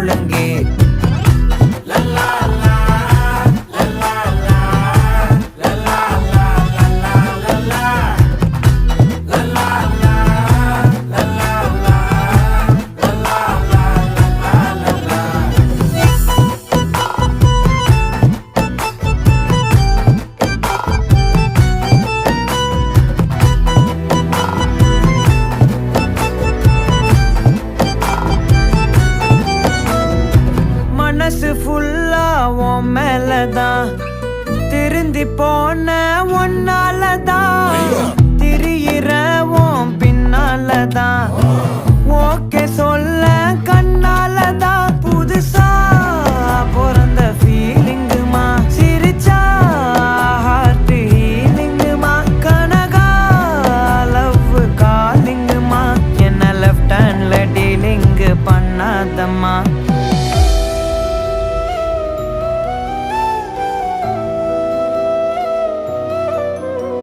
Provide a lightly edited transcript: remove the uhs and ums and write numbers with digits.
முழங்கே. மனசு ஃபுல்லா உன் மேலதான், திருந்தி போன ஒன்னாலதான், திரியிற உன் பின்னாலதான், ஓகே சொல்ல கண்ணாலதான்,